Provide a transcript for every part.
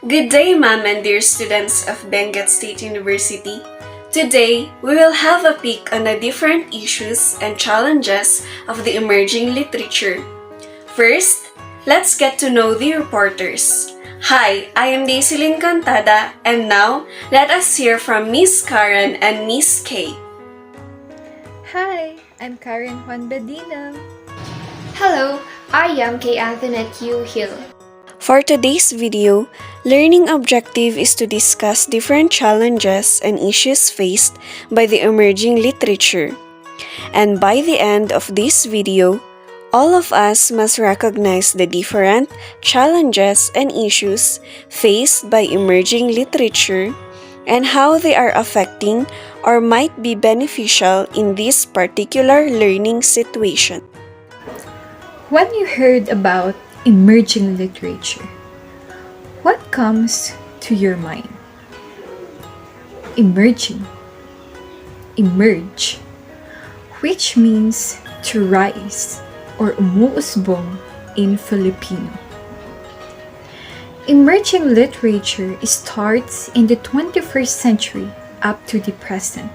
Good day, ma'am and dear students of Benguet State University. Today, we will have a peek on the different issues and challenges of the emerging literature. First, let's get to know the reporters. Hi, I am Daisilyn Cantada, and now, let us hear from Miss Karen and Miss Kay. Hi, I'm Karen Juan Bedina. Hello, I am Kay Antoinette Yu Hill. For today's video, learning objective is to discuss different challenges and issues faced by the emerging literature. And by the end of this video, all of us must recognize the different challenges and issues faced by emerging literature and how they are affecting or might be beneficial in this particular learning situation. When you heard about emerging literature, what comes to your mind? Emerging. Emerge, which means to rise or umuusbong in Filipino. Emerging literature starts in the 21st century up to the present.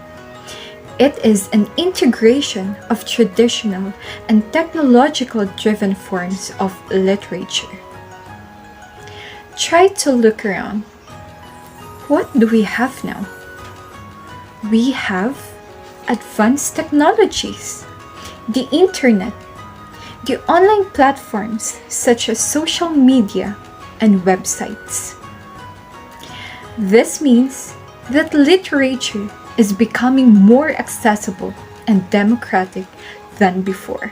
It is an integration of traditional and technological-driven forms of literature. Try to look around. What do we have now? We have advanced technologies, the internet, the online platforms such as social media and websites. This means that literature is becoming more accessible and democratic than before.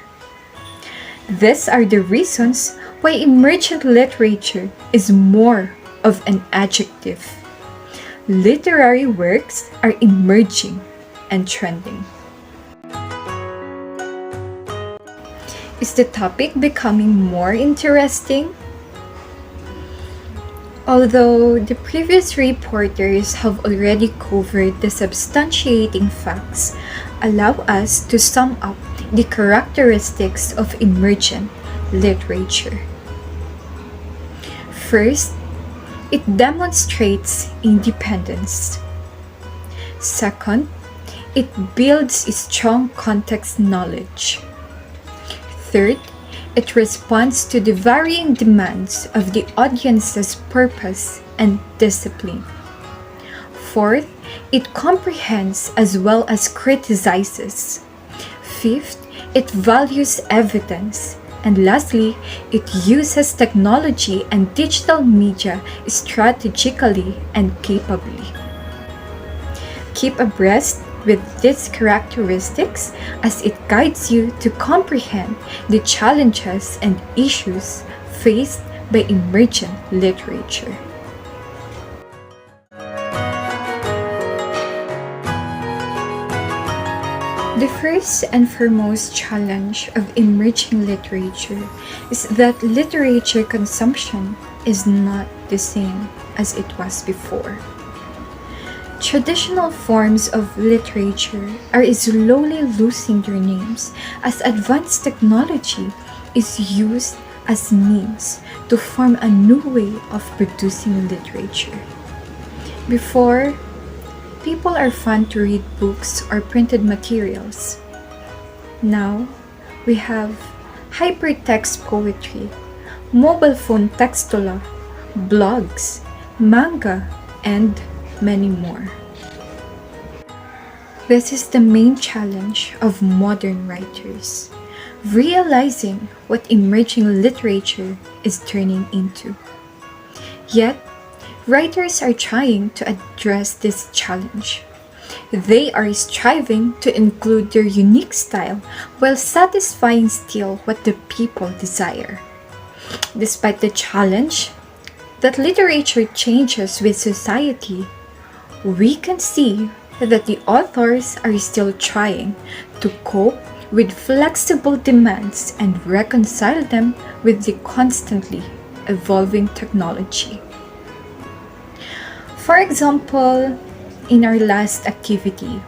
These are the reasons why emergent literature is more of an adjective. Literary works are emerging and trending. Is the topic becoming more interesting? Although the previous reporters have already covered the substantiating facts, allow us to sum up the characteristics of emergent literature. First, it demonstrates independence. Second, it builds strong context knowledge. Third, it responds to the varying demands of the audience's purpose and discipline. Fourth, it comprehends as well as criticizes. Fifth, it values evidence. And lastly, it uses technology and digital media strategically and capably. Keep abreast with these characteristics as it guides you to comprehend the challenges and issues faced by emergent literature. The first and foremost challenge of emerging literature is that literature consumption is not the same as it was before. Traditional forms of literature are slowly losing their names as advanced technology is used as means to form a new way of producing literature. Before, people are fond to read books or printed materials. Now, we have hypertext poetry, mobile phone textula, blogs, manga, and many more. This is the main challenge of modern writers, realizing what emerging literature is turning into. Yet, writers are trying to address this challenge. They are striving to include their unique style while satisfying still what the people desire. Despite the challenge that literature changes with society, we can see that the authors are still trying to cope with flexible demands and reconcile them with the constantly evolving technology. For example, in our last activity,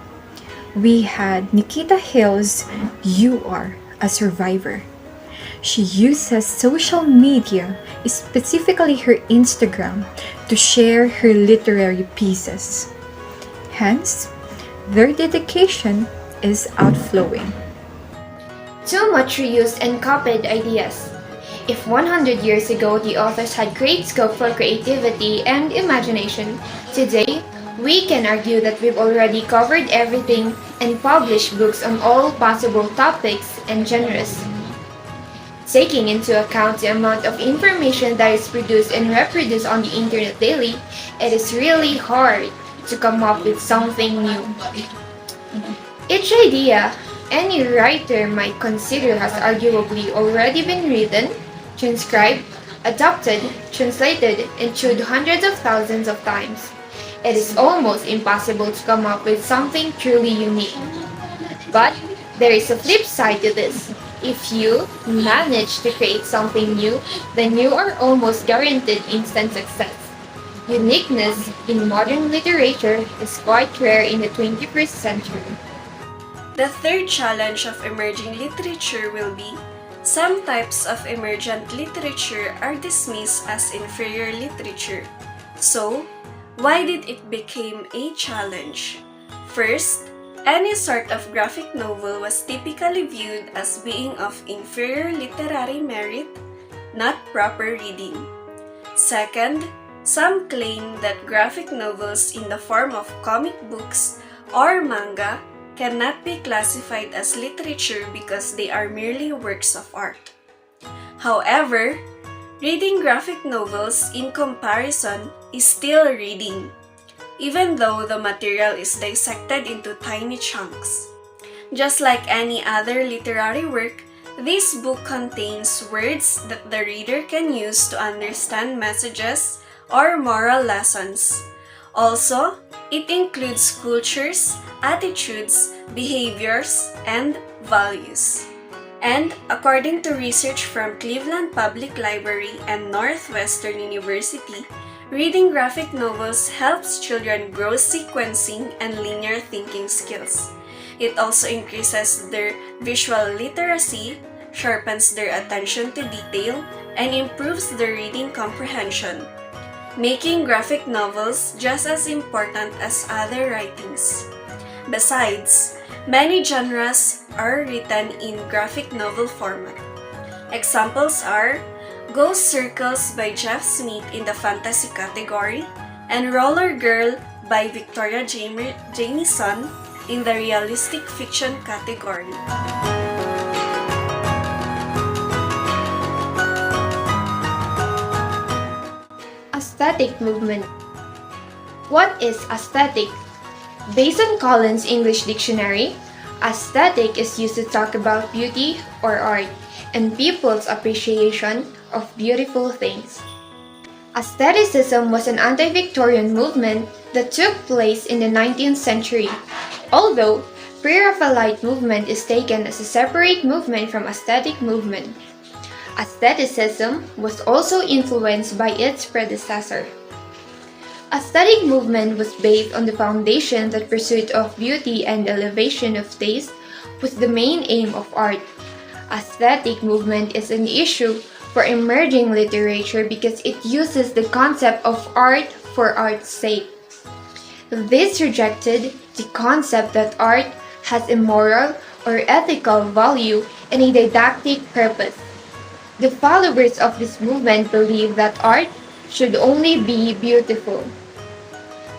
we had Nikita Hill's You Are a Survivor. She uses social media, specifically her Instagram, to share her literary pieces. Hence, their dedication is outflowing. Too much reused and copied ideas. If 100 years ago the authors had great scope for creativity and imagination, today we can argue that we've already covered everything and published books on all possible topics and genres. Taking into account the amount of information that is produced and reproduced on the internet daily, it is really hard to come up with something new. Each idea any writer might consider has arguably already been written, transcribed, adapted, translated, and chewed hundreds of thousands of times. It is almost impossible to come up with something truly unique. But there is a flip side to this. If you manage to create something new, then you are almost guaranteed instant success. Uniqueness in modern literature is quite rare in the 21st century. The third challenge of emerging literature will be some types of emergent literature are dismissed as inferior literature. So, why did it become a challenge? First, any sort of graphic novel was typically viewed as being of inferior literary merit, not proper reading. Second, some claim that graphic novels in the form of comic books or manga cannot be classified as literature because they are merely works of art. However, reading graphic novels in comparison is still reading, even though the material is dissected into tiny chunks. Just like any other literary work, this book contains words that the reader can use to understand messages or moral lessons. Also, it includes cultures, attitudes, behaviors, and values. And according to research from Cleveland Public Library and Northwestern University, reading graphic novels helps children grow sequencing and linear thinking skills. It also increases their visual literacy, sharpens their attention to detail, and improves their reading comprehension, making graphic novels just as important as other writings. Besides, many genres are written in graphic novel format. Examples are Ghost Circles by Jeff Smith in the fantasy category, and Roller Girl by Victoria Jamieson in the realistic fiction category. Aesthetic movement. What is aesthetic? Based on Collins English Dictionary, aesthetic is used to talk about beauty or art and people's appreciation of beautiful things. Aestheticism was an anti-Victorian movement that took place in the 19th century, although Pre-Raphaelite movement is taken as a separate movement from aesthetic movement. Aestheticism was also influenced by its predecessor. Aesthetic movement was based on the foundation that pursuit of beauty and elevation of taste was the main aim of art. Aesthetic movement is an issue for emerging literature because it uses the concept of art for art's sake. This rejected the concept that art has a moral or ethical value and a didactic purpose. The followers of this movement believe that art should only be beautiful.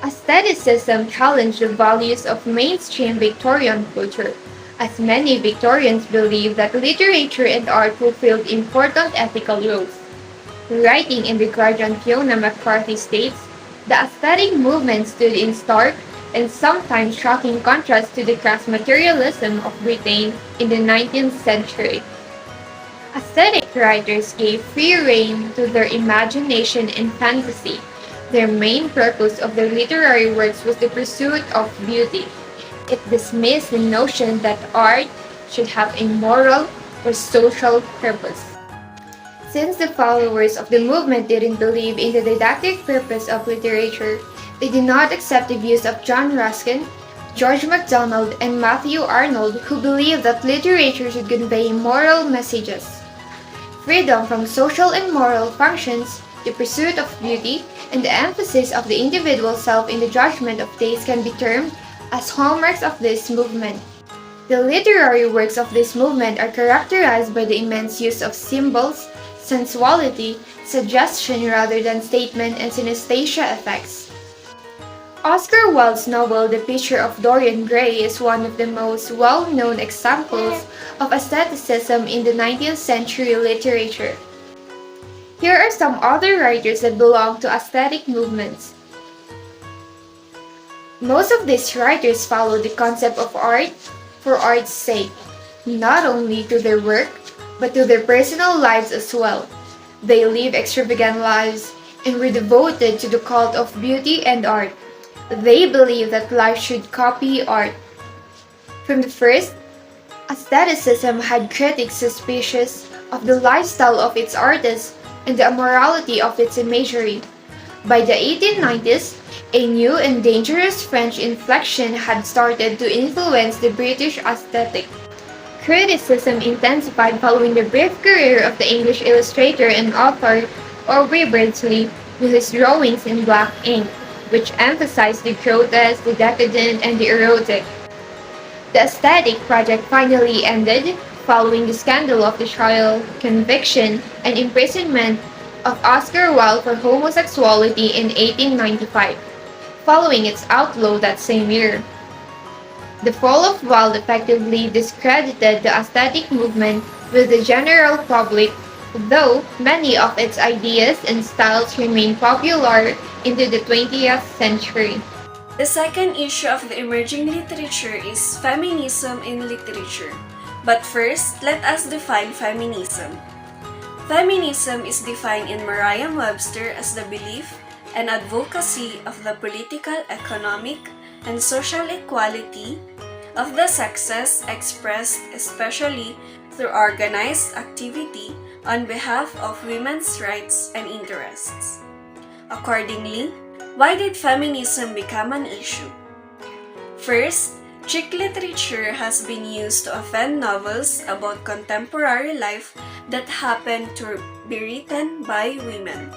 Aestheticism challenged the values of mainstream Victorian culture, as many Victorians believed that literature and art fulfilled important ethical roles. Writing in The Guardian, Fiona McCarthy states, the aesthetic movement stood in stark and sometimes shocking contrast to the crass materialism of Britain in the 19th century. Aesthetic writers gave free rein to their imagination and fantasy. Their main purpose of their literary works was the pursuit of beauty. It dismissed the notion that art should have a moral or social purpose. Since the followers of the movement didn't believe in the didactic purpose of literature, they did not accept the views of John Ruskin, George MacDonald, and Matthew Arnold, who believed that literature should convey moral messages. Freedom from social and moral functions the pursuit of beauty, and the emphasis of the individual self in the judgment of taste can be termed as hallmarks of this movement. The literary works of this movement are characterized by the immense use of symbols, sensuality, suggestion rather than statement, and synesthesia effects. Oscar Wilde's novel The Picture of Dorian Gray is one of the most well-known examples of aestheticism in the 19th century literature. Here are some other writers that belong to aesthetic movements. Most of these writers follow the concept of art for art's sake, not only through their work, but through their personal lives as well. They live extravagant lives and were devoted to the cult of beauty and art. They believe that life should copy art. From the first, aestheticism had critics suspicious of the lifestyle of its artists and the immorality of its imagery. By the 1890s, a new and dangerous French inflection had started to influence the British aesthetic. Criticism intensified following the brief career of the English illustrator and author Aubrey Beardsley with his drawings in black ink, which emphasized the grotesque, the decadent, and the erotic. The aesthetic project finally ended following the scandal of the trial, conviction, and imprisonment of Oscar Wilde for homosexuality in 1895, following its outlaw that same year. The fall of Wilde effectively discredited the aesthetic movement with the general public, though many of its ideas and styles remain popular into the 20th century. The second issue of the emerging literature is feminism in literature. But first, let us define feminism. Feminism is defined in Merriam-Webster as the belief and advocacy of the political, economic, and social equality of the sexes expressed especially through organized activity on behalf of women's rights and interests. Accordingly, why did feminism become an issue? First, chick literature has been used to offend novels about contemporary life that happen to be written by women.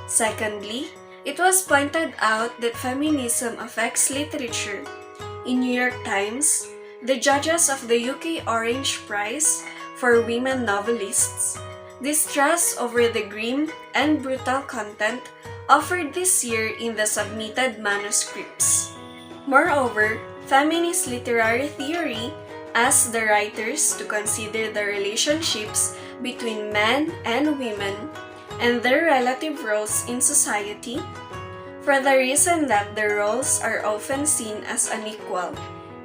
Secondly, it was pointed out that feminism affects literature. In New York Times, the judges of the UK Orange Prize for Women Novelists distrust over the grim and brutal content offered this year in the submitted manuscripts. Moreover, feminist literary theory asks the writers to consider the relationships between men and women and their relative roles in society, for the reason that their roles are often seen as unequal,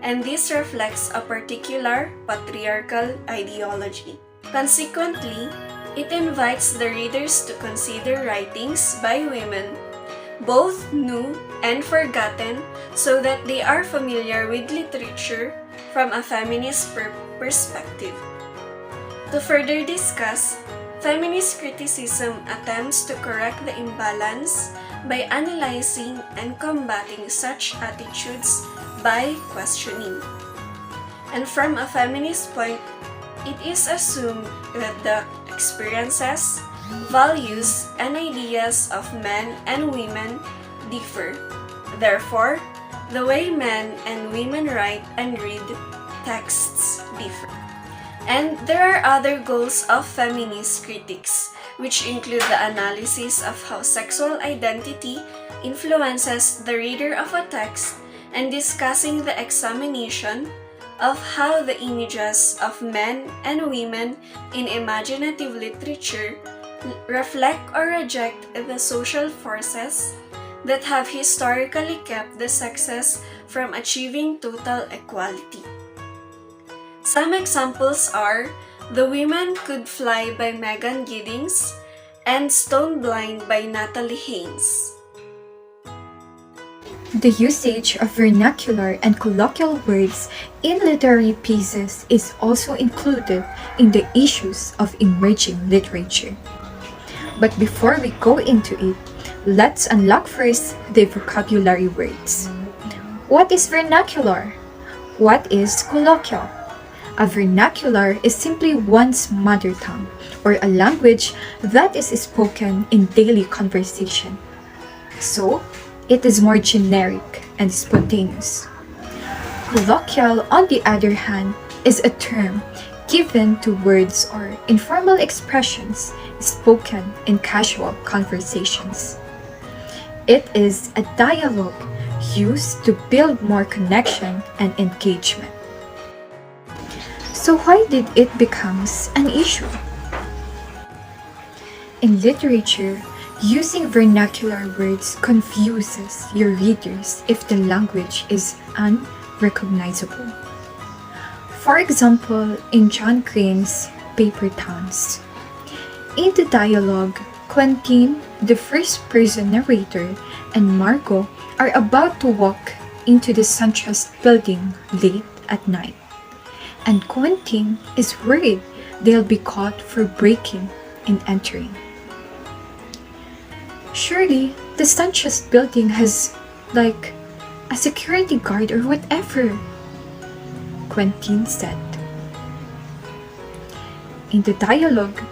and this reflects a particular patriarchal ideology. Consequently, it invites the readers to consider writings by women, both new and forgotten, so that they are familiar with literature from a feminist perspective. To further discuss, feminist criticism attempts to correct the imbalance by analyzing and combating such attitudes by questioning. And from a feminist point, it is assumed that the experiences, values, and ideas of men and women differ. Therefore, the way men and women write and read texts differ. And there are other goals of feminist critics, which include the analysis of how sexual identity influences the reader of a text and discussing the examination of how the images of men and women in imaginative literature reflect or reject the social forces that have historically kept the sexes from achieving total equality. Some examples are The Women Could Fly by Megan Giddings and Stone Blind by Natalie Haynes. The usage of vernacular and colloquial words in literary pieces is also included in the issues of emerging literature. But before we go into it, let's unlock first the vocabulary words. What is vernacular? What is colloquial? A vernacular is simply one's mother tongue, or a language that is spoken in daily conversation. So, it is more generic and spontaneous. Colloquial, on the other hand, is a term given to words or informal expressions spoken in casual conversations. It is a dialogue used to build more connection and engagement. So why did it become an issue? In literature, using vernacular words confuses your readers if the language is unrecognizable. For example, in John Crane's Paper Towns, in the dialogue, Quentin, the first-person narrator, and Margot are about to walk into the SunTrust building late at night, and Quentin is worried they'll be caught for breaking and entering. Surely, the SunTrust building has, like, a security guard or whatever, Quentin said. In the dialogue,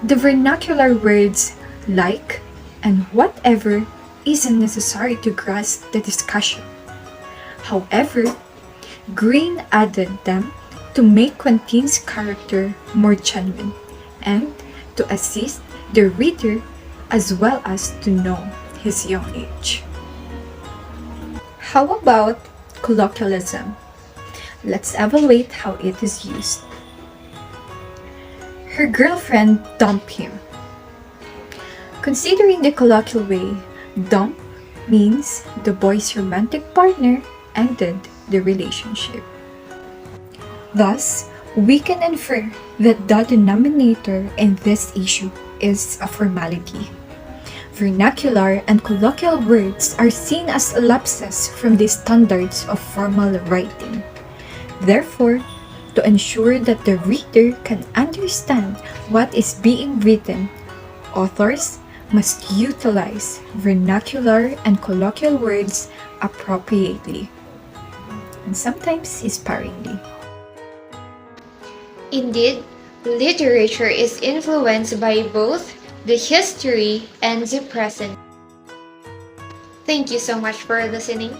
the vernacular words like and whatever isn't necessary to grasp the discussion. However, Green added them to make Quentin's character more genuine and to assist the reader as well as to know his young age. How about colloquialism? Let's evaluate how it is used. Her girlfriend dumped him. Considering the colloquial way, dump means the boy's romantic partner ended the relationship. Thus, we can infer that the denominator in this issue is a formality. Vernacular and colloquial words are seen as lapses from the standards of formal writing. Therefore, to ensure that the reader can understand what is being written, authors must utilize vernacular and colloquial words appropriately, and sometimes sparingly. Indeed, literature is influenced by both the history and the present. Thank you so much for listening.